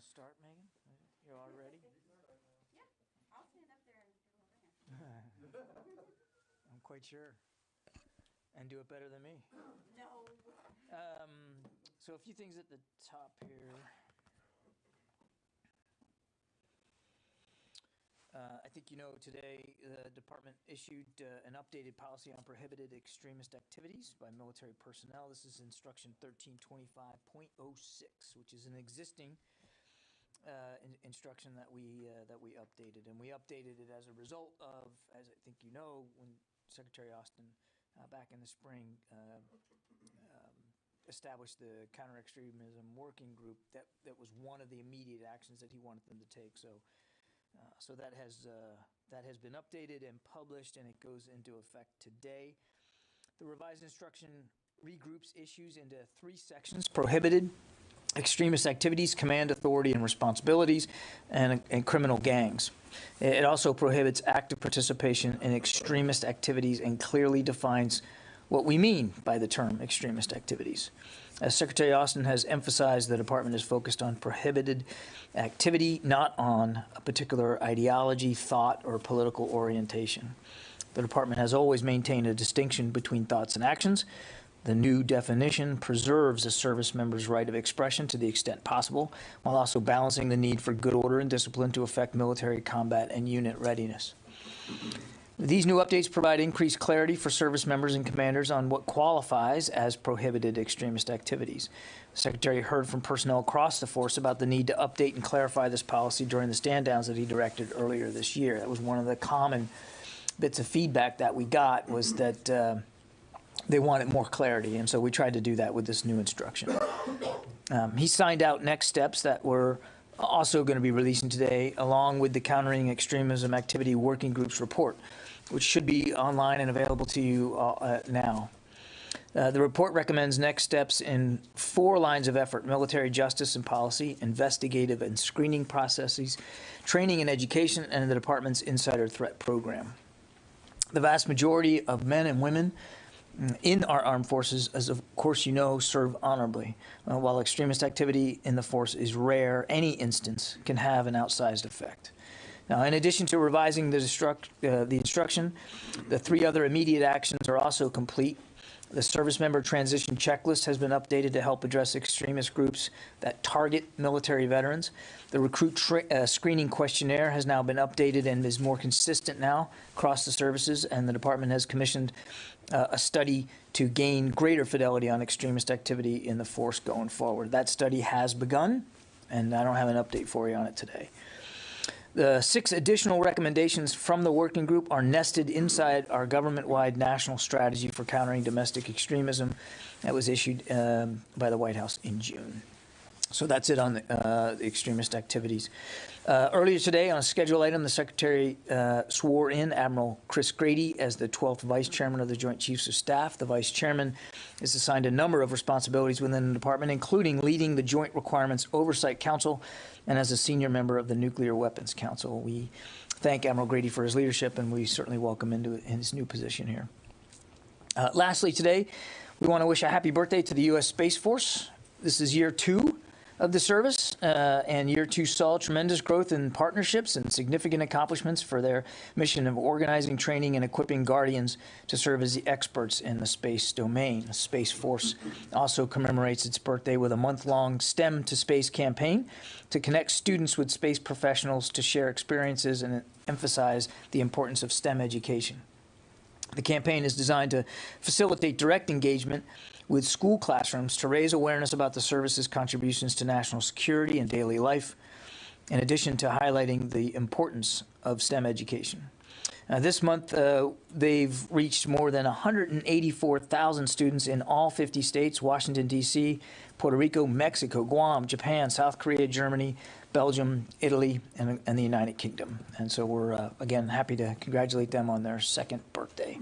start, Megan? You're all ready? Yeah, I'll stand up there and do it. I'm quite sure. And do it better than me. No. So a few things at the top here. I think you know today the department issued an updated policy on prohibited extremist activities by military personnel. This is instruction 1325.06, which is an existing instruction that we updated, and we updated it as a result of, as I think you know, when Secretary Austin back in the spring established the counter-extremism working group. That was one of the immediate actions that he wanted them to take. So that has been updated and published, and it goes into effect today. The revised instruction regroups issues into 3 sections: prohibited extremist activities, command authority and responsibilities, and criminal gangs. It also prohibits active participation in extremist activities and clearly defines what we mean by the term extremist activities. As Secretary Austin has emphasized, the department is focused on prohibited activity, not on a particular ideology, thought, or political orientation. The department has always maintained a distinction between thoughts and actions. The new definition preserves a service member's right of expression to the extent possible, while also balancing the need for good order and discipline to affect military combat and unit readiness. These new updates provide increased clarity for service members and commanders on what qualifies as prohibited extremist activities. The Secretary heard from personnel across the force about the need to update and clarify this policy during the stand-downs that he directed earlier this year. That was one of the common bits of feedback that we got, was that they wanted more clarity, and so we tried to do that with this new instruction. He signed out next steps that we're also going to be releasing today, along with the Countering Extremism Activity Working Group's report, which should be online and available to you now. The report recommends next steps in 4 lines of effort: military justice and policy, investigative and screening processes, training and education, and the department's insider threat program. The vast majority of men and women in our armed forces, as of course you know, serve honorably. While extremist activity in the force is rare, any instance can have an outsized effect. Now, in addition to revising the instruction, the 3 other immediate actions are also complete. The service member transition checklist has been updated to help address extremist groups that target military veterans. The recruit screening questionnaire has now been updated and is more consistent now across the services, and the department has commissioned a study to gain greater fidelity on extremist activity in the force going forward. That study has begun, and I don't have an update for you on it today. The 6 additional recommendations from the working group are nested inside our government-wide national strategy for countering domestic extremism that was issued by the White House in June. So that's it on the extremist activities. Earlier today, on a scheduled item, the Secretary swore in Admiral Chris Grady as the 12th Vice Chairman of the Joint Chiefs of Staff. The Vice Chairman is assigned a number of responsibilities within the department, including leading the Joint Requirements Oversight Council and as a senior member of the Nuclear Weapons Council. We thank Admiral Grady for his leadership, and we certainly welcome him into his new position here. Lastly today, we want to wish a happy birthday to the U.S. Space Force. This is year 2 of the service, and year 2 saw tremendous growth in partnerships and significant accomplishments for their mission of organizing, training, and equipping Guardians to serve as the experts in the space domain. The Space Force also commemorates its birthday with a month-long STEM to Space campaign to connect students with space professionals to share experiences and emphasize the importance of STEM education. The campaign is designed to facilitate direct engagement with school classrooms to raise awareness about the service's contributions to national security and daily life, in addition to highlighting the importance of STEM education. This month, they've reached more than 184,000 students in all 50 states: Washington, D.C., Puerto Rico, Mexico, Guam, Japan, South Korea, Germany, Belgium, Italy, and the United Kingdom. And so we're, again, happy to congratulate them on their 2nd birthday.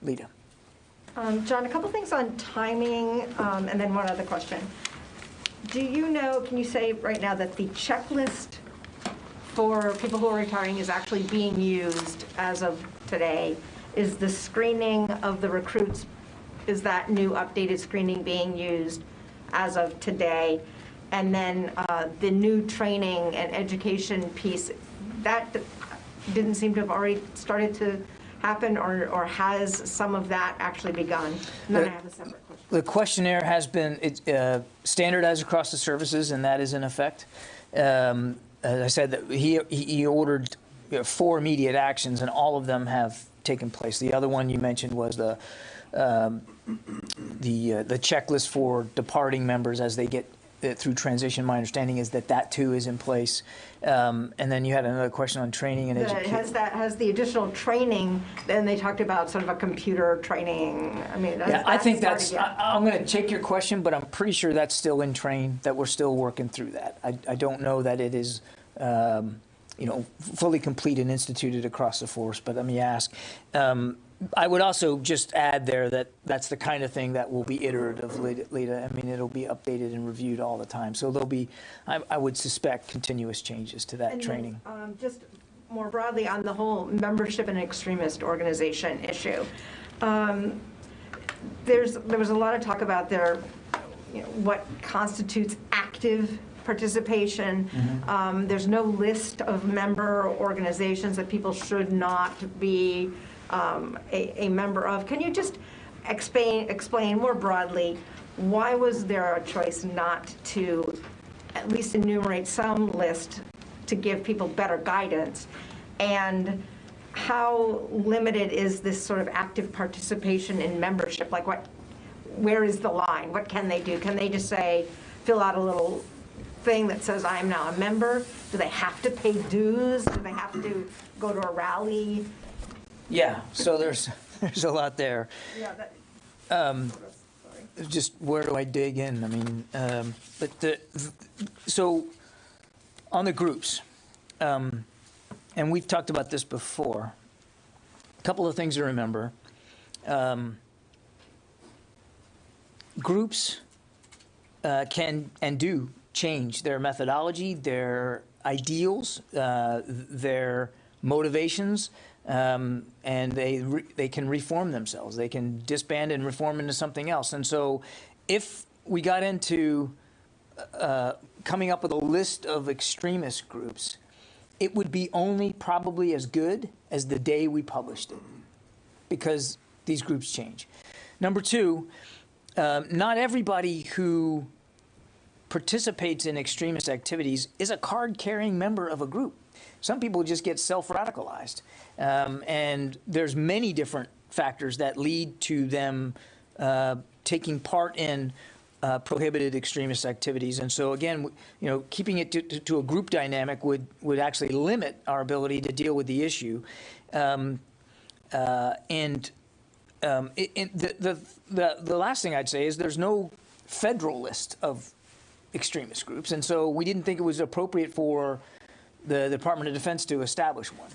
Lita. John, a couple things on timing, and then one other question. Do you know, can you say right now that the checklist for people who are retiring is actually being used as of today? Is the screening of the recruits, is that new updated screening being used as of today? and then the new training and education piece, that didn't seem to have already started to happen, or has some of that actually begun? And then I have a separate question. The questionnaire has been standardized across the services, and that is in effect. As I said, that he ordered 4 immediate actions, and all of them have taken place. The other one you mentioned was the checklist for departing members as they get through transition. My understanding is that too is in place. And then you had another question on training and education. Has the additional training, then they talked about sort of a computer training, I mean. Yeah, I think that's, I'm going to check your question, but I'm pretty sure that's still in train, that we're still working through that. I don't know that it is, fully complete and instituted across the force, but let me ask. I would also just add there that that's the kind of thing that will be iterative, Lita. I mean, it'll be updated and reviewed all the time. So there'll be, I would suspect, continuous changes to that training. Just more broadly on the whole membership in an extremist organization issue, there was a lot of talk about what constitutes active participation. Mm-hmm. There's no list of member organizations that people should not be a member of. Can you just explain more broadly, why was there a choice not to at least enumerate some list to give people better guidance? And how limited is this sort of active participation in membership? Like where is the line? What can they do? Can they just say, fill out a little thing that says I am now a member? Do they have to pay dues? Do they have to go to a rally? Yeah, so there's a lot there. Yeah, just where do I dig in? I mean, so on the groups, and we've talked about this before. A couple of things to remember. Groups can and do change their methodology, their ideals, their motivations. And they can reform themselves. They can disband and reform into something else. And so if we got into coming up with a list of extremist groups, it would be only probably as good as the day we published it, because these groups change. Number two, not everybody who participates in extremist activities is a card-carrying member of a group. Some people just get self-radicalized. And there's many different factors that lead to them taking part in prohibited extremist activities. And so again, keeping it to a group dynamic would actually limit our ability to deal with the issue. The last thing I'd say is there's no federal list of extremist groups, and so we didn't think it was appropriate for the Department of Defense to establish one.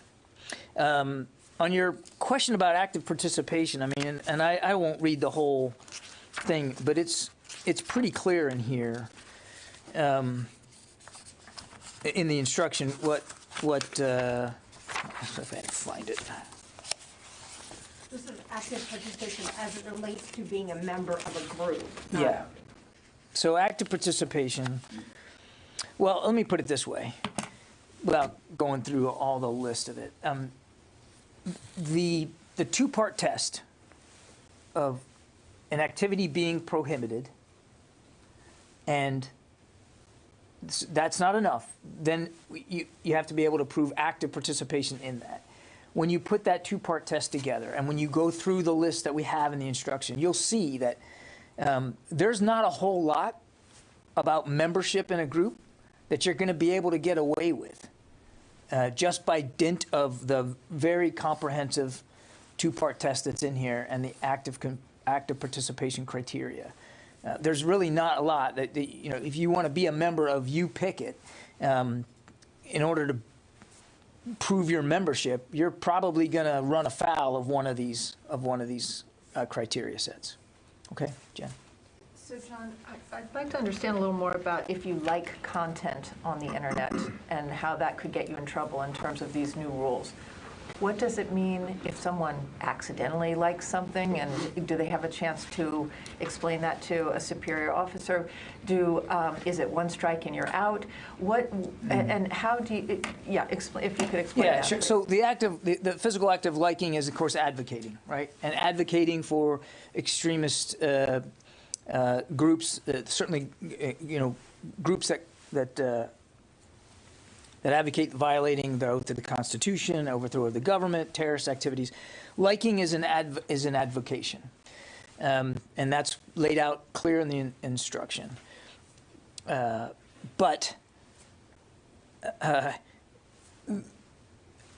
On your question about active participation, I mean, and I won't read the whole thing, but it's pretty clear in here, in the instruction, what if I can find it. This is active participation as it relates to being a member of a group. Yeah. So active participation, well, let me put it this way, without going through all the list of it. The two-part test of an activity being prohibited, and that's not enough, then you have to be able to prove active participation in that. When you put that two-part test together, and when you go through the list that we have in the instruction, you'll see that there's not a whole lot about membership in a group that you're going to be able to get away with just by dint of the very comprehensive two-part test that's in here and the active participation criteria. There's really not a lot that if you want to be a member of You Pick It, in order to prove your membership, you're probably going to run afoul of one of these criteria sets. Okay, Jen. So, John, I'd like to understand a little more about if you like content on the internet and how that could get you in trouble in terms of these new rules. What does it mean if someone accidentally likes something, and do they have a chance to explain that to a superior officer? Is it one strike and you're out? And how do you, if you could explain that. Yeah, sure. So the physical act of liking is, of course, advocating, right? And advocating for extremist groups, certainly, groups that advocate violating the oath of the Constitution, overthrow of the government, terrorist activities. Liking is an advocation, and that's laid out clear in the instruction. But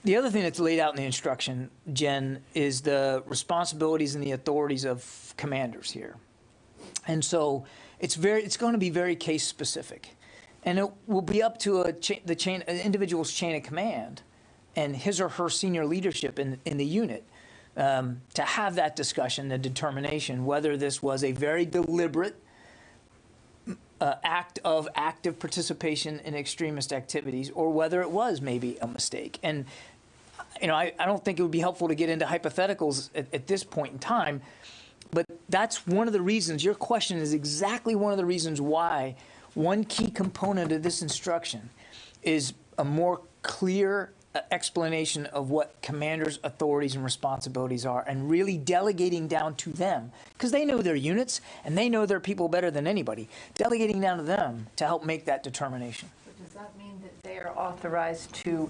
the other thing that's laid out in the instruction, Jen, is the responsibilities and the authorities of commanders here. And so it's going to be very case specific. And it will be up to an individual's chain of command and his or her senior leadership in the unit to have that discussion, the determination whether this was a very deliberate act of active participation in extremist activities or whether it was maybe a mistake. And I don't think it would be helpful to get into hypotheticals at this point in time, but that's one of the reasons. Your question is exactly one of the reasons why one key component of this instruction is a more clear explanation of what commanders' authorities and responsibilities are, and really delegating down to them, because they know their units and they know their people better than anybody, delegating down to them to help make that determination. But does that mean that they are authorized to,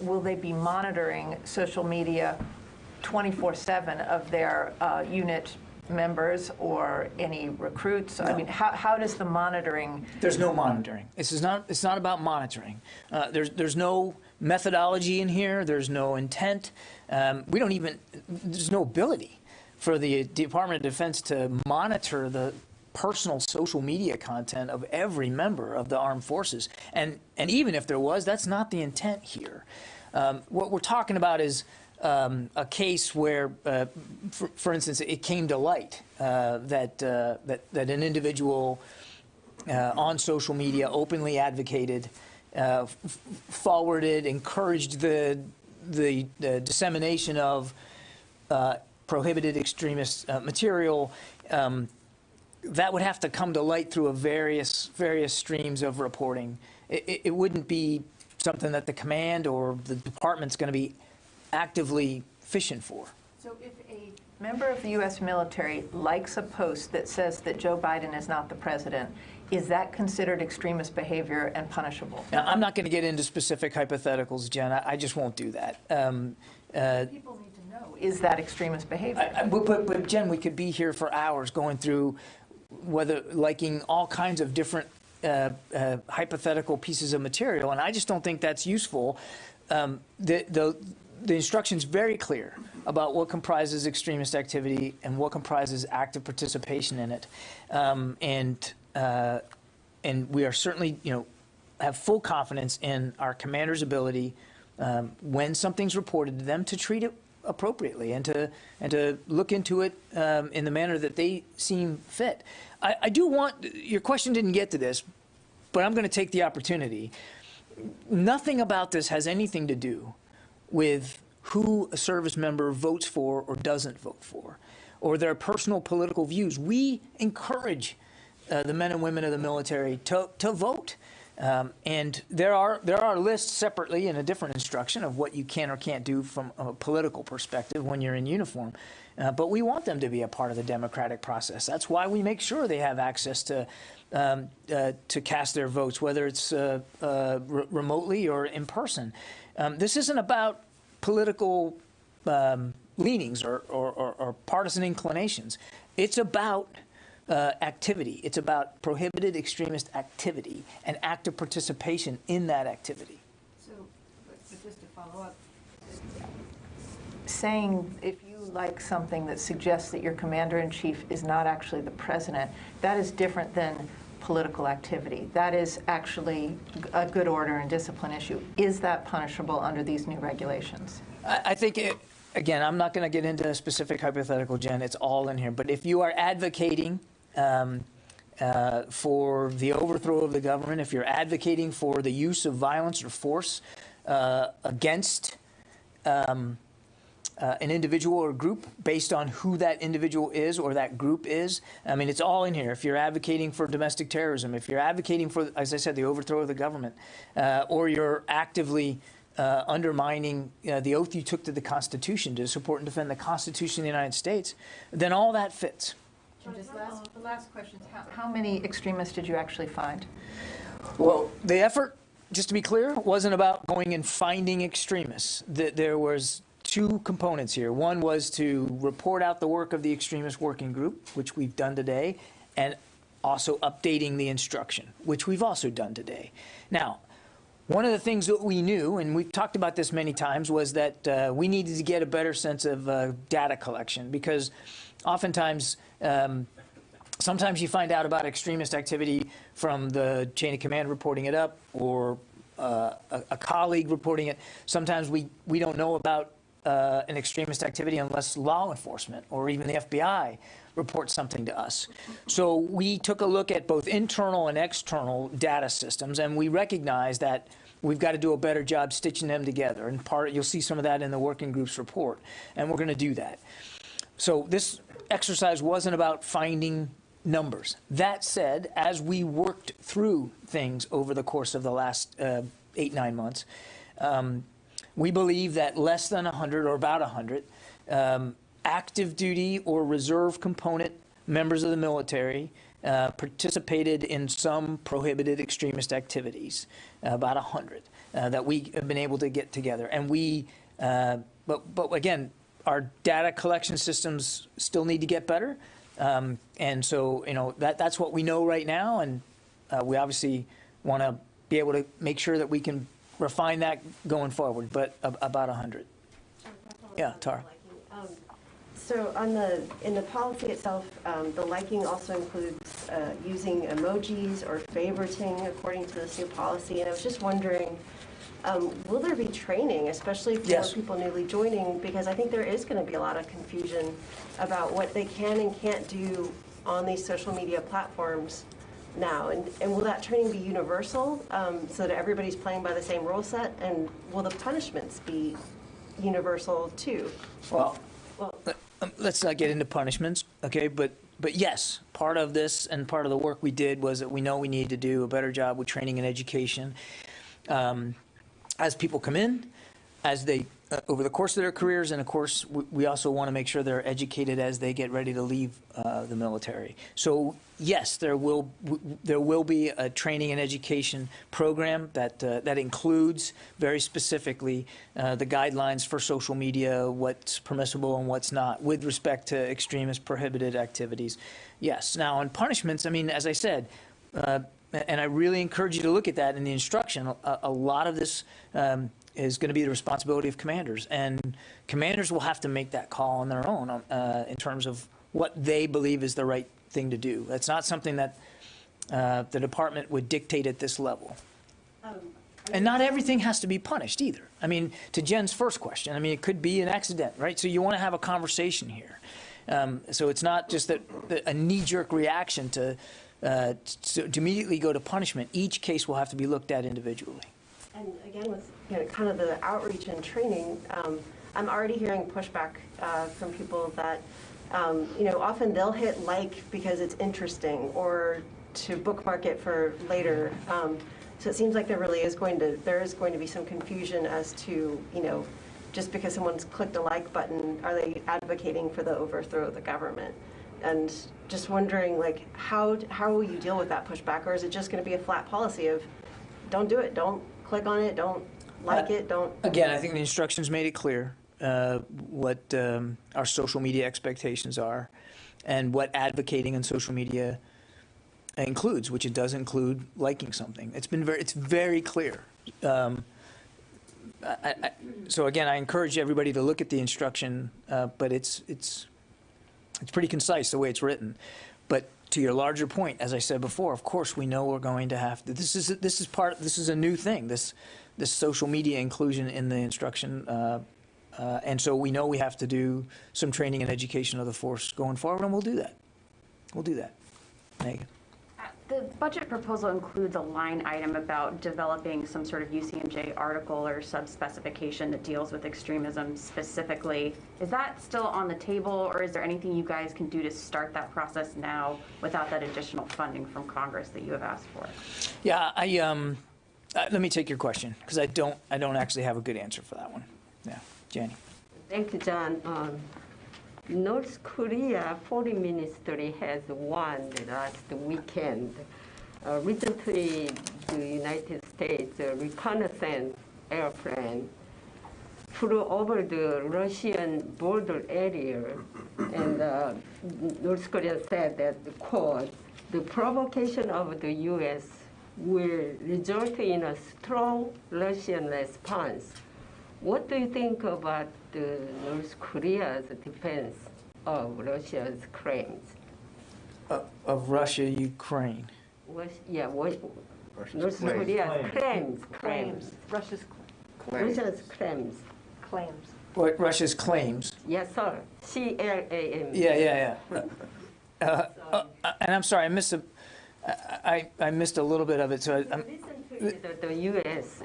will they be monitoring social media 24/7 of their unit members or any recruits? No. I mean, how does the monitoring? There's no monitoring. It's not about monitoring. There's no methodology in here. There's no intent. There's no ability for the Department of Defense to monitor the personal social media content of every member of the armed forces. And even if there was, that's not the intent here. What we're talking about is a case where, for instance, it came to light that an individual on social media openly advocated, forwarded, encouraged the dissemination of prohibited extremist material. That would have to come to light through various streams of reporting. It wouldn't be something that the command or the department's going to be actively fishing for. So if a member of the U.S. military likes a post that says that Joe Biden is not the president, is that considered extremist behavior and punishable? Now, I'm not going to get into specific hypotheticals, Jen. I just won't do that. People need to know, is that extremist behavior? But Jen, we could be here for hours going through whether liking all kinds of different hypothetical pieces of material, and I just don't think that's useful. The instruction's very clear about what comprises extremist activity and what comprises active participation in it, and we are certainly, have full confidence in our commander's ability when something's reported to them to treat it appropriately and to look into it in the manner that they seem fit. I do want, your question didn't get to this, but I'm going to take the opportunity. Nothing about this has anything to do with who a service member votes for or doesn't vote for, or their personal political views. We encourage the men and women of the military to vote. And there are lists separately in a different instruction of what you can or can't do from a political perspective when you're in uniform. But we want them to be a part of the democratic process. That's why we make sure they have access to cast their votes, whether it's remotely or in person. This isn't about political leanings or partisan inclinations. It's about activity. It's about prohibited extremist activity and active participation in that activity. So, but just to follow up, saying if you like something that suggests that your commander-in-chief is not actually the president, that is different than political activity. That is actually a good order and discipline issue. Is that punishable under these new regulations? I think, again, I'm not going to get into a specific hypothetical, Jen. It's all in here. But if you are advocating for the overthrow of the government, if you're advocating for the use of violence or force against an individual or group based on who that individual is or that group is. I mean, it's all in here. If you're advocating for domestic terrorism, if you're advocating for, as I said, the overthrow of the government, or you're actively undermining the oath you took to the Constitution to support and defend the Constitution of the United States, then all that fits. And just the last question is, how many extremists did you actually find? Well, the effort, just to be clear, wasn't about going and finding extremists. There was two components here. One was to report out the work of the extremist working group, which we've done today, and also updating the instruction, which we've also done today. Now, one of the things that we knew, and we've talked about this many times, was that we needed to get a better sense of data collection, because oftentimes, sometimes you find out about extremist activity from the chain of command reporting it up, or a colleague reporting it. Sometimes we don't know about an extremist activity unless law enforcement or even the FBI reports something to us. So we took a look at both internal and external data systems, and we recognized that we've got to do a better job stitching them together. And you'll see some of that in the working group's report, and we're going to do that. So this exercise wasn't about finding numbers. That said, as we worked through things over the course of the last 8-9 months, we believe that less than 100, or about 100, active duty or reserve component members of the military participated in some prohibited extremist activities, about 100, that we have been able to get together. And we, but again, our data collection systems still need to get better. And so, that's what we know right now. And we obviously want to be able to make sure that we can refine that going forward, but about 100. Yeah, Tara. So in the policy itself, the liking also includes using emojis or favoriting according to this new policy. And I was just wondering, will there be training, especially for Yes. people newly joining? Because I think there is going to be a lot of confusion about what they can and can't do on these social media platforms now. And will that training be universal, so that everybody's playing by the same rule set? And will the punishments be universal too? Well, let's not get into punishments, okay? But yes, part of this and part of the work we did was that we know we need to do a better job with training and education. As people come in, as they over the course of their careers, and of course we also want to make sure they're educated as they get ready to leave the military. So yes, there will be a training and education program that includes very specifically the guidelines for social media, what's permissible and what's not, with respect to extremist prohibited activities. Yes. Now on punishments, I mean, as I said, and I really encourage you to look at that in the instruction. A lot of this is going to be the responsibility of commanders, and commanders will have to make that call on their own in terms of what they believe is the right thing to do. That's not something that the department would dictate at this level. And not everything has to be punished either. I mean, to Jen's first question, I mean, it could be an accident, right? So you want to have a conversation here. So it's not just a knee-jerk reaction to immediately go to punishment. Each case will have to be looked at individually. And again, with kind of the outreach and training, I'm already hearing pushback from people that often they'll hit like because it's interesting, or to bookmark it for later. So it seems like there is going to be some confusion as to just because someone's clicked a like button, are they advocating for the overthrow of the government? And just wondering, like, how will you deal with that pushback? Or is it just going to be a flat policy of don't do it, don't click on it, don't like it, don't... Again, I think the instructions made it clear what our social media expectations are and what advocating on social media includes, which it does include liking something. It's very clear. So again, I encourage everybody to look at the instruction, but it's pretty concise the way it's written. But to your larger point, as I said before, of course we know we're going to have to. This is a new thing. This social media inclusion in the instruction, and so we know we have to do some training and education of the force going forward, and we'll do that. We'll do that. Megan. The budget proposal includes a line item about developing some sort of UCMJ article or sub-specification that deals with extremism specifically. Is that still on the table, or is there anything you guys can do to start that process now without that additional funding from Congress that you have asked for? Yeah, let me take your question, because I don't actually have a good answer for that one. Yeah, Jenny. Thank you, John. North Korea foreign ministry has won last weekend. Recently, the United States reconnaissance airplane flew over the Russian border area, and North Korea said that, quote, the provocation of the U.S. will result in a strong Russian response. What do you think about North Korea's defense of Russia's claims? Of Russia, Ukraine. North Korea's claims. Russia's Russia's claims. claims. What Russia's claims? Yes, sir. CLAM. Yeah. And I'm sorry, I missed a little bit of it. So The U.S.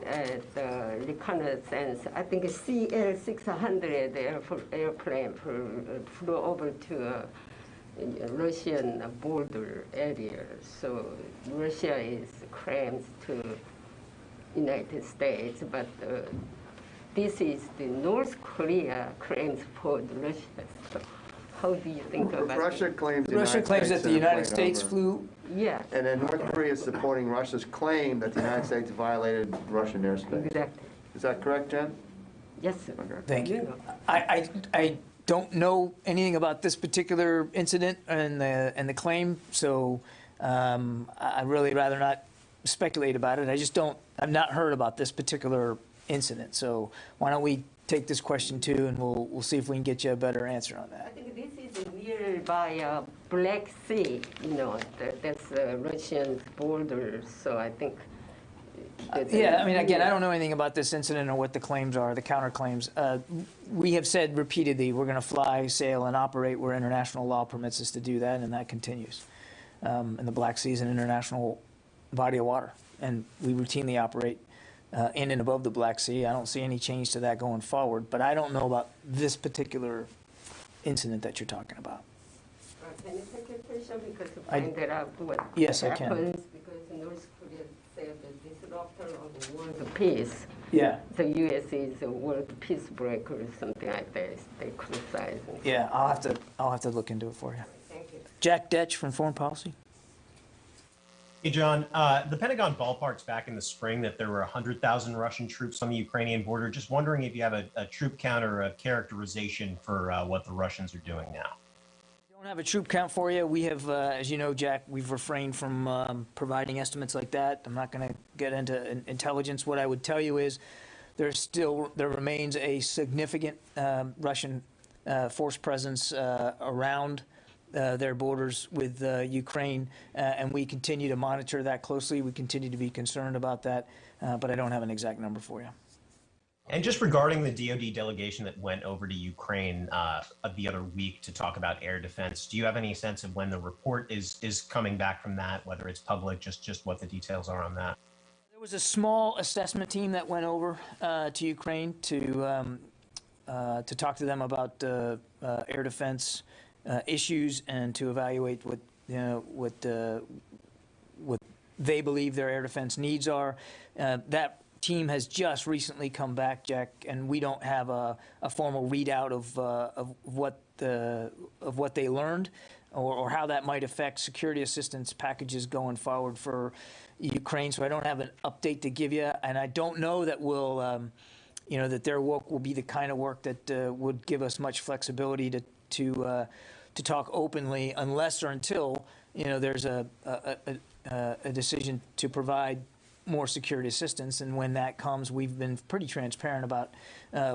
the reconnaissance, I think CL-600 airplane flew over to Russian border area. So Russia is claims to United States, but this is the North Korea claims for Russia. So how do you think about Russia it? claims Russia claims that the United States flew. Yeah, And then North Korea is supporting Russia's claim that the United States violated Russian airspace. exactly. Is that correct, Jen? Yes, sir. Okay. Thank you. know. I don't know anything about this particular incident and the claim, so I'd really rather not speculate about it. I've not heard about this particular incident, so why don't we take this question too, and we'll see if we can get you a better answer on I that. think this is nearby Black Sea, that's Russian border, so I think. Yeah, I mean, again, I don't know anything about this incident or what the claims are, the counterclaims. We have said repeatedly, we're going to fly, sail, and operate where international law permits us to do that, and that continues. And the Black Sea is an international body of water, and we routinely operate in and above the Black Sea. I don't see any change to that going forward, but I don't know about this particular incident that you're talking about. Can you take your question because to find that out what Yes, I can. happens? Because North Korea said the disruptor of the world peace. Yeah, The U.S. is a world peace breaker or something like that. They criticize. yeah, I'll have to look into it for you. Thank you. Jack Detch from Foreign Policy. Hey, John. The Pentagon ballparks back in the spring that there were 100,000 Russian troops on the Ukrainian border. Just wondering if you have a troop count or a characterization for what the Russians are doing now. I don't have a troop count for you. We have, as you know, Jack, we've refrained from providing estimates like that. I'm not going to get into intelligence. What I would tell you is there remains a significant Russian force presence around their borders with Ukraine, and we continue to monitor that closely. We continue to be concerned about that, but I don't have an exact number for you. And just regarding the DoD delegation that went over to Ukraine the other week to talk about air defense, do you have any sense of when the report is coming back from that, whether it's public, just what the details are on that? There was a small assessment team that went over to Ukraine to talk to them about air defense issues and to evaluate what they believe their air defense needs are. That team has just recently come back, Jack, and we don't have a formal readout of what they learned or how that might affect security assistance packages going forward for Ukraine. So I don't have an update to give you, and I don't know that that their work will be the kind of work that would give us much flexibility to talk openly unless or until there's a decision to provide more security assistance, and when that comes, we've been pretty transparent about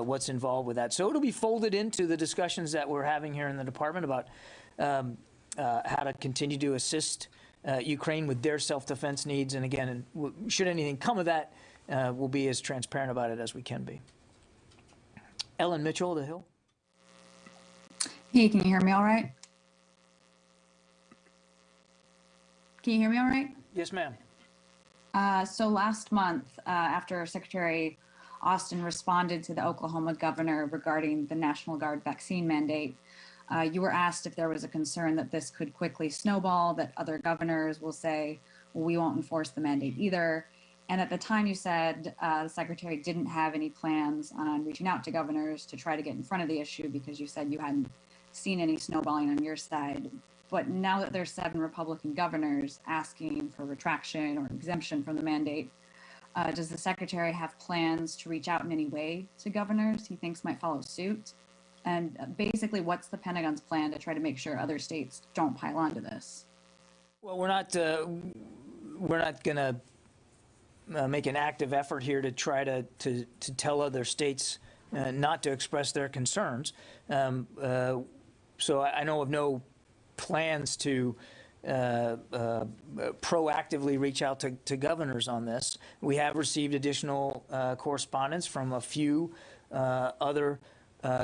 what's involved with that. So it'll be folded into the discussions that we're having here in the department about how to continue to assist Ukraine with their self-defense needs. And again, should anything come of that, we'll be as transparent about it as we can be. Ellen Mitchell, The Hill. Hey, can you hear me all right? Can you hear me all right? Yes, ma'am. So last month, after Secretary Austin responded to the Oklahoma governor regarding the National Guard vaccine mandate, you were asked if there was a concern that this could quickly snowball, that other governors will say, well, we won't enforce the mandate either. And at the time you said the secretary didn't have any plans on reaching out to governors to try to get in front of the issue because you said you hadn't seen any snowballing on your side. But now that there's 7 Republican governors asking for retraction or exemption from the mandate, does the secretary have plans to reach out in any way to governors he thinks might follow suit? And basically, what's the Pentagon's plan to try to make sure other states don't pile onto this? Well, we're not going to make an active effort here to try to tell other states not to express their concerns. So I know of no plans to proactively reach out to governors on this. We have received additional correspondence from a few other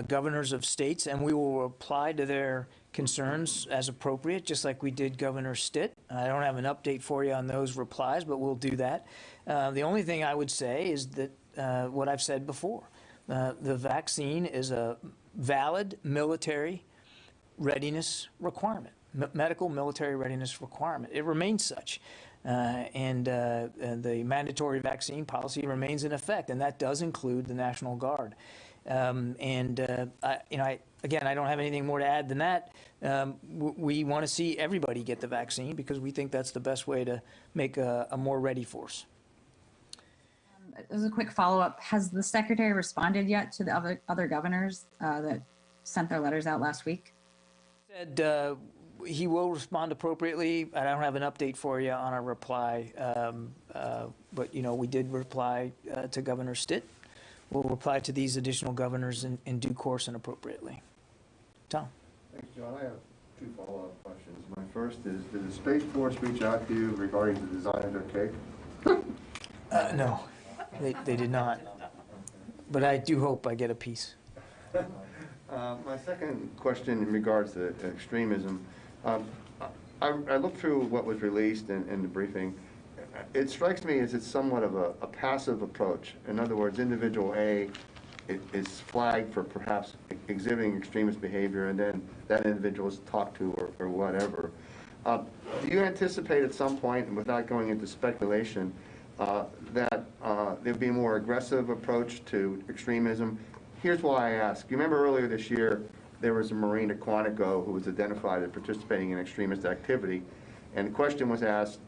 governors of states, and we will reply to their concerns as appropriate, just like we did Governor Stitt. I don't have an update for you on those replies, but we'll do that. The only thing I would say is that what I've said before, the vaccine is a valid military readiness requirement, medical military readiness requirement. It remains such. And the mandatory vaccine policy remains in effect, and that does include the National Guard. Again, I don't have anything more to add than that. We want to see everybody get the vaccine because we think that's the best way to make a more ready force. As a quick follow-up, has the secretary responded yet to the other governors that sent their letters out last week? Said he will respond appropriately. I don't have an update for you on a reply, but we did reply to Governor Stitt. We'll reply to these additional governors in due course and appropriately. Tom. Thanks, John. I have 2 follow-up questions. My first is, did the Space Force reach out to you regarding the design of their cake? No, they did not. But I do hope I get a piece. My second question in regards to extremism, I looked through what was released in the briefing. It strikes me as it's somewhat of a passive approach. In other words, individual A is flagged for perhaps exhibiting extremist behavior, and then that individual is talked to or whatever. Do you anticipate at some point, and without going into speculation, that there'd be a more aggressive approach to extremism? Here's why I ask. You remember earlier this year, there was a Marine at Quantico who was identified as participating in extremist activity, and the question was asked,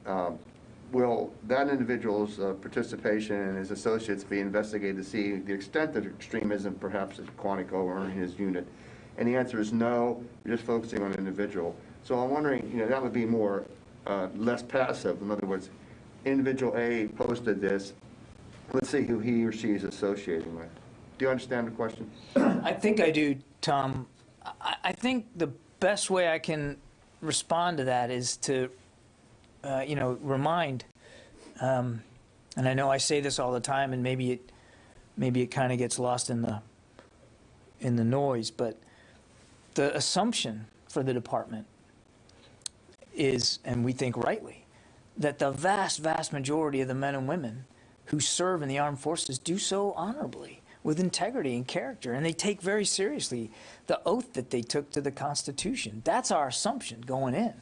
will that individual's participation and his associates be investigated to see the extent of extremism perhaps at Quantico or in his unit? And the answer is no, we're just focusing on an individual. So I'm wondering, that would be more, less passive. In other words, individual A posted this, let's see who he or she is associating with. Do you understand the question? I think I do, Tom. I think the best way I can respond to that is to remind, and I know I say this all the time, and maybe it kind of gets lost in the noise, but the assumption for the department is, and we think rightly, that the vast majority of the men and women who serve in the armed forces do so honorably, with integrity and character, and they take very seriously the oath that they took to the Constitution. That's our assumption going in.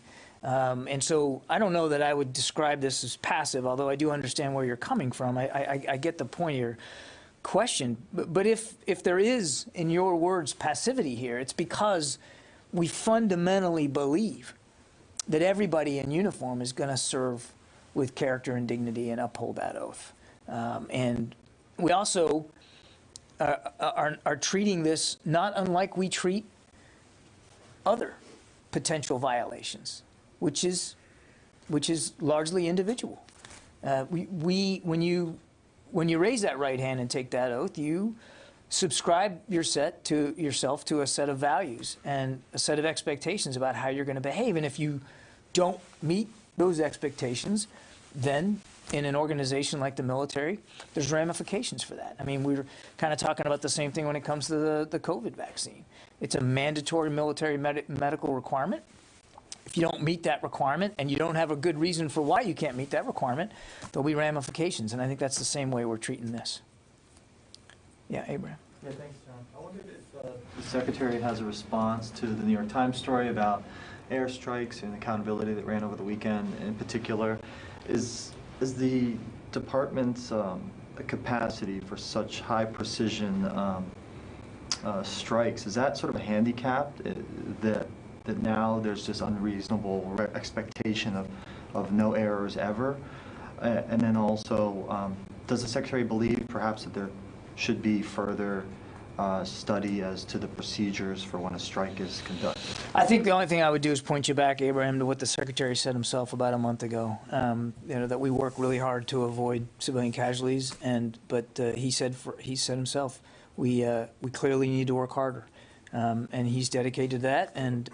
And so I don't know that I would describe this as passive, although I do understand where you're coming from. I get the point of your question. But if there is, in your words, passivity here, it's because we fundamentally believe that everybody in uniform is going to serve with character and dignity and uphold that oath. And we also are treating this not unlike we treat other potential violations, which is largely individual. When you raise that right hand and take that oath, you subscribe yourself to a set of values and a set of expectations about how you're going to behave. And if you don't meet those expectations, then in an organization like the military, there's ramifications for that. I mean, we're kind of talking about the same thing when it comes to the COVID vaccine. It's a mandatory military medical requirement. if you don't meet that requirement and you don't have a good reason for why you can't meet that requirement, there'll be ramifications. And I think that's the same way we're treating this. Yeah, Abraham. Yeah, thanks, John. I wondered if the Secretary has a response to the New York Times story about airstrikes and accountability that ran over the weekend. In particular, is the Department's capacity for such high precision strikes, is that sort of a handicap that now there's just unreasonable expectation of no errors ever? And then also, does the Secretary believe perhaps that there should be further study as to the procedures for when a strike is conducted? I think the only thing I would do is point you back, Abraham, to what the Secretary said himself about a month ago. That we work really hard to avoid civilian casualties, but he said himself, we clearly need to work harder, and he's dedicated to that. And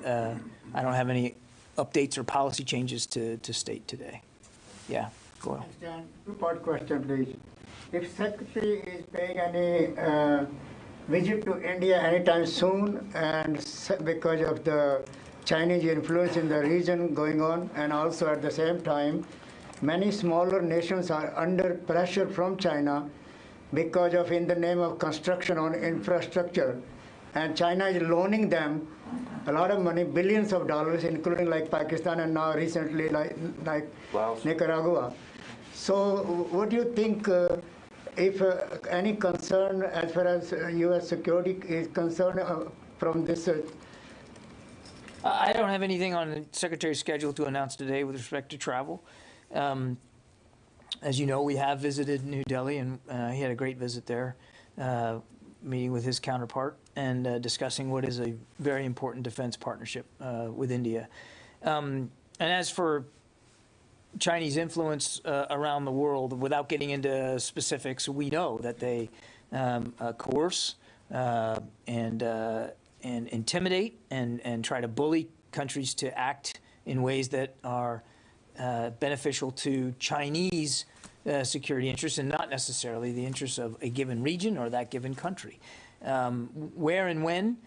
I don't have any updates or policy changes to state today. Yeah, go ahead. John, two-part question, please. If Secretary is paying any visit to India anytime soon, and because of the Chinese influence in the region going on, and also at the same time, many smaller nations are under pressure from China because of in the name of construction on infrastructure, and China is loaning them a lot of money, billions of dollars, including like Pakistan and now recently like Nicaragua. So what do you think, if any concern as far as U.S. security is concerned from this? I don't have anything on the Secretary's schedule to announce today with respect to travel. As you know, we have visited New Delhi, and he had a great visit there, meeting with his counterpart and discussing what is a very important defense partnership with India. And as for Chinese influence around the world, without getting into specifics, we know that they coerce and intimidate and try to bully countries to act in ways that are beneficial to Chinese security interests and not necessarily the interests of a given region or that given country. Where and when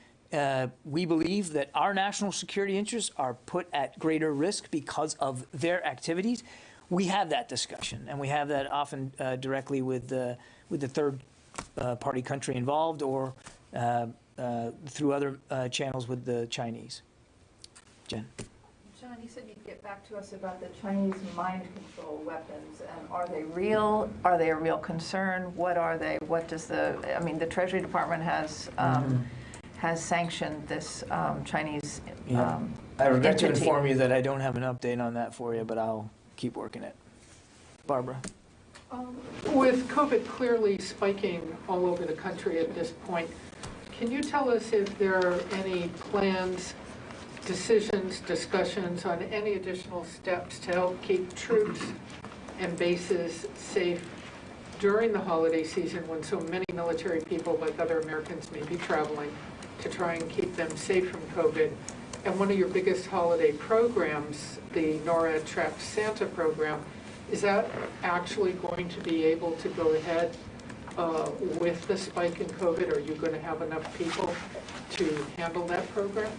we believe that our national security interests are put at greater risk because of their activities, we have that discussion, and we have that often directly with the third party country involved or through other channels with the Chinese. Jen. John, you said you'd get back to us about the Chinese mind control weapons, and are they real? Are they a real concern? What are they? What does the Treasury Department has sanctioned this Chinese I regret entity. to inform you that I don't have an update on that for you, but I'll keep working it. Barbara. With COVID clearly spiking all over the country at this point, can you tell us if there are any plans, decisions, discussions on any additional steps to help keep troops and bases safe during the holiday season when so many military people, like other Americans, may be traveling, to try and keep them safe from COVID? And one of your biggest holiday programs, the NORAD Trapped Santa program, is that actually going to be able to go ahead with the spike in COVID? Are you going to have enough people to handle that program?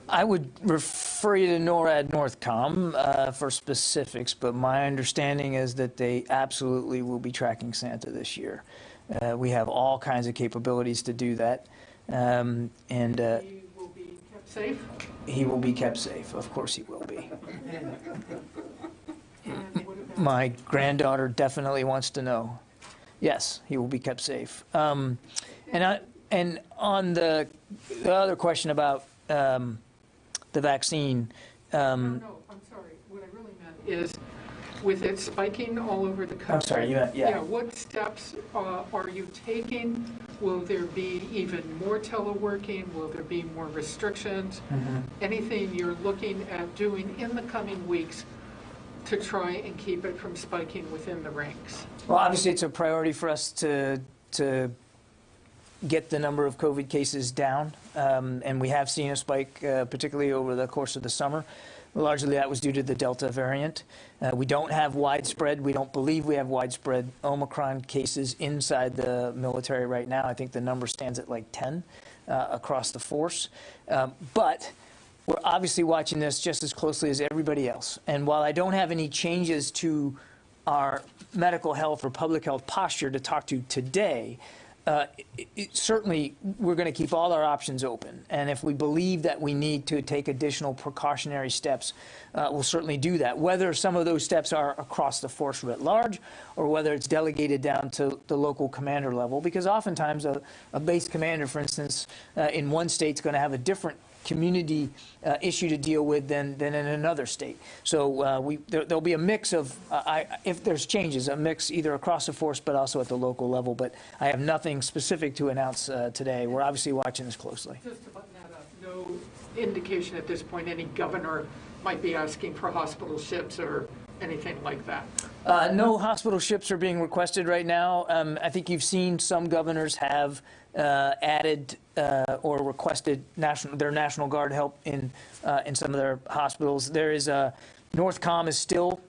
I would refer you to NORAD Northcom for specifics, but my understanding is that they absolutely will be tracking Santa this year. We have all kinds of capabilities to do that. He will be kept safe? He will be kept safe. Of course he will be. My granddaughter definitely wants to know. Yes, he will be kept safe. And on the other question about the vaccine. No, I'm sorry. What I really meant is, with it spiking all over the country. I'm sorry, yeah. What steps are you taking? Will there be even more teleworking? Will there be more restrictions? Mm-hmm. Anything you're looking at doing in the coming weeks to try and keep it from spiking within the ranks? Well, obviously it's a priority for us to get the number of COVID cases down, and we have seen a spike, particularly over the course of the summer. Largely that was due to the Delta variant. We don't believe we have widespread Omicron cases inside the military right now. I think the number stands at like 10 across the force. But we're obviously watching this just as closely as everybody else. And while I don't have any changes to our medical health or public health posture to talk to today, certainly we're going to keep all our options open. And if we believe that we need to take additional precautionary steps, we'll certainly do that. Whether some of those steps are across the force writ large or whether it's delegated down to the local commander level, because oftentimes a base commander, for instance, in one state is going to have a different community issue to deal with than in another state. So there'll be a mix of, if there's changes, a mix either across the force but also at the local level. But I have nothing specific to announce today. We're obviously watching this closely. Just to button that up, no indication at this point any governor might be asking for hospital ships or anything like that? No hospital ships are being requested right now. I think you've seen some governors have added or requested their National Guard help in some of their hospitals. There is Northcom is still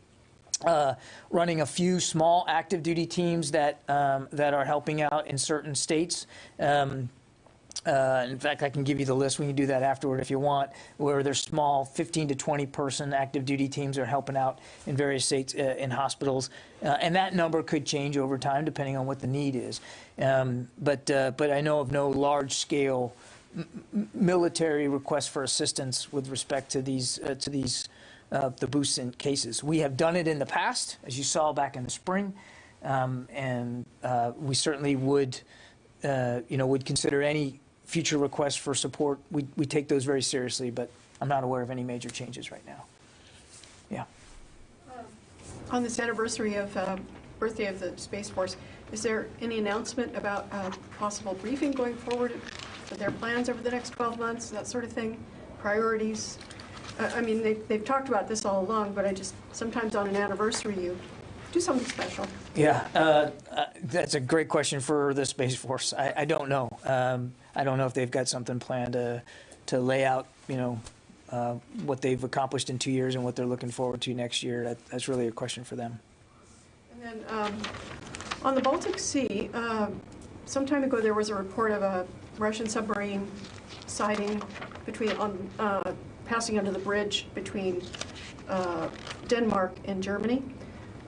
running a few small active duty teams that are helping out in certain states. In fact, I can give you the list. We can do that afterward if you want, where there's small 15 to 20 person active duty teams are helping out in various states in hospitals. And that number could change over time depending on what the need is. But I know of no large scale military requests for assistance with respect to the boosts in cases. We have done it in the past, as you saw back in the spring, and we certainly would consider any future requests for support. We take those very seriously, but I'm not aware of any major changes right now. Yeah. On this anniversary of birthday of the Space Force, is there any announcement about possible briefing going forward for their plans over the next 12 months, that sort of thing, priorities? I mean, they've talked about this all along, but sometimes on an anniversary you do something special. Yeah, that's a great question for the Space Force. I don't know. I don't know if they've got something planned to lay out, what they've accomplished in 2 years and what they're looking forward to next year. That's really a question for them. And then on the Baltic Sea, some time ago there was a report of a Russian submarine sighting passing under the bridge between Denmark and Germany.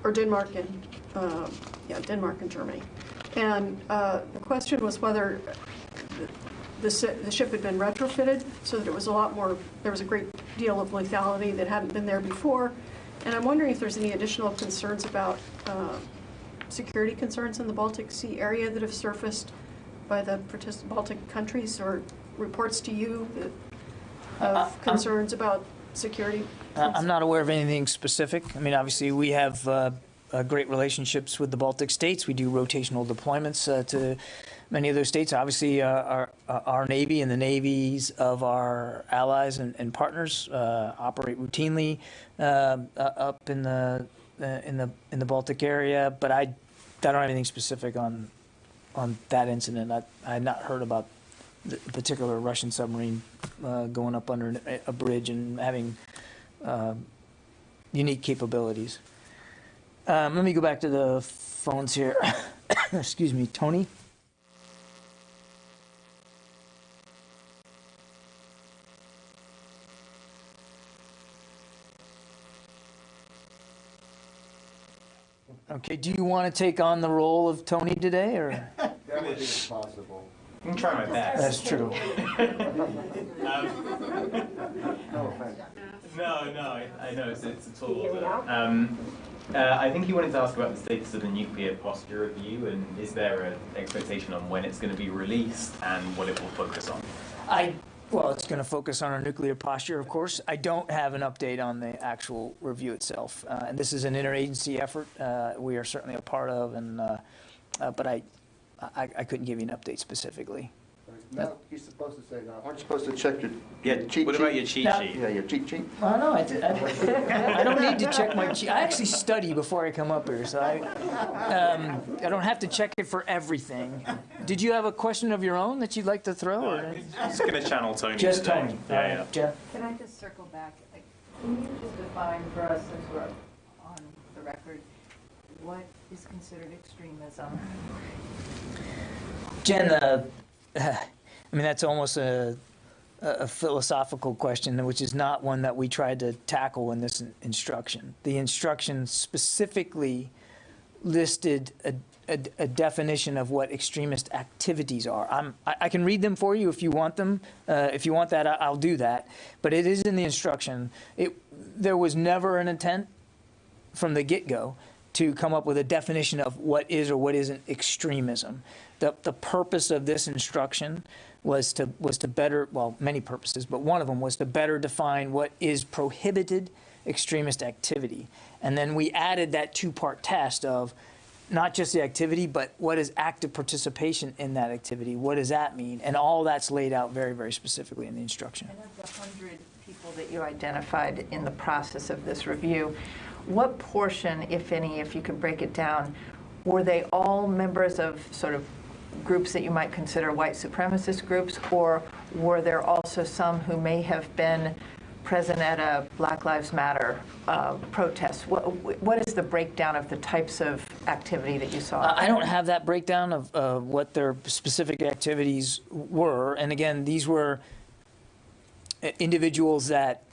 Or Denmark and Germany. And the question was whether the ship had been retrofitted so that it was there was a great deal of lethality that hadn't been there before. And I'm wondering if there's any additional concerns about security concerns in the Baltic Sea area that have surfaced by the Baltic countries, or reports to you of concerns about security. I'm not aware of anything specific. I mean, obviously, we have great relationships with the Baltic states. We do rotational deployments to many of those states. Obviously, our Navy and the navies of our allies and partners operate routinely up in the Baltic area. But I don't have anything specific on that incident. I had not heard about the particular Russian submarine going up under a bridge and having unique capabilities. Let me go back to the phones here. Excuse me, Tony? Okay, do you want to take on the role of Tony today, or? That would be impossible. I can try my best. That's true. No offense. No, I know it's a tall order. I think you wanted to ask about the status of the nuclear posture review, and is there an expectation on when it's going to be released and what it will focus on? Well, it's going to focus on our nuclear posture, of course. I don't have an update on the actual review itself. And this is an interagency effort we are certainly a part of, but I couldn't give you an update specifically. No, you're supposed to say, aren't you supposed to check your cheat sheet? What about your cheat sheet? Yeah, your cheat sheet. Well, no, I don't need to check my cheat. I actually study before I come up here, so I don't have to check it for everything. Did you have a question of your own that you'd like to throw? Or? I'm just going to channel Tony Just today. Tony. Yeah. Jeff? Can I just circle back? Can you just define for us, since we're on the record, what is considered extremism? Jen, I mean, that's almost a a philosophical question, which is not one that we tried to tackle in this instruction. The instruction specifically listed a definition of what extremist activities are. I can read them for you if you want them. If you want that, I'll do that. But it is in the instruction. There was never an intent from the get-go to come up with a definition of what is or what isn't extremism. The purpose of this instruction was to better, well, many purposes, but one of them was to better define what is prohibited extremist activity. And then we added that two-part test of not just the activity, but what is active participation in that activity? What does that mean? And all that's laid out very, very specifically in the instruction. And of the 100 people that you identified in the process of this review, what portion, if any, if you could break it down, were they all members of sort of groups that you might consider white supremacist groups, or were there also some who may have been present at a Black Lives Matter protest? What is the breakdown of the types of activity that you saw? I don't have that breakdown of what their specific activities were. And again, these were individuals that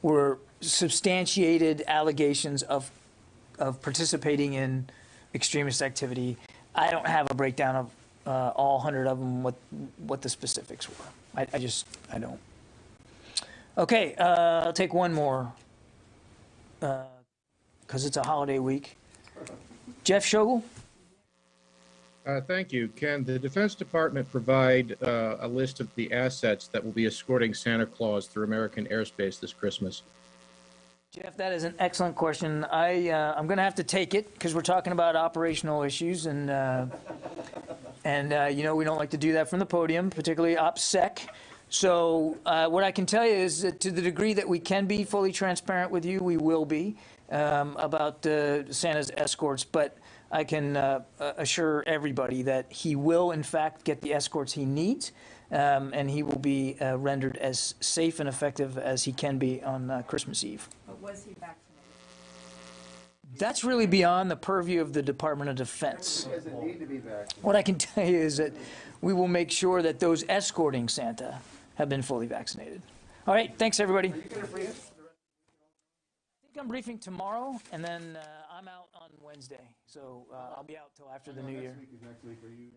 were substantiated allegations of participating in extremist activity. I don't have a breakdown of all 100 of them, what the specifics were. I don't. Okay, I'll take one more, because it's a holiday week. Jeff Schogel? Thank you. Can the Defense Department provide a list of the assets that will be escorting Santa Claus through American airspace this Christmas? Jeff, that is an excellent question. I'm going to have to take it because we're talking about operational issues, and you know, we don't like to do that from the podium, particularly OPSEC. So what I can tell you is that to the degree that we can be fully transparent with you, we will be about Santa's escorts. But I can assure everybody that he will, in fact, get the escorts he needs, and he will be rendered as safe and effective as he can be on Christmas Eve. But was he vaccinated? That's really beyond the purview of the Department of Defense. What I can tell you is that we will make sure that those escorting Santa have been fully vaccinated. All right, thanks everybody. I think I'm briefing tomorrow, and then I'm out on Wednesday, so I'll be out till after the New Year. Next week is next week. Are you?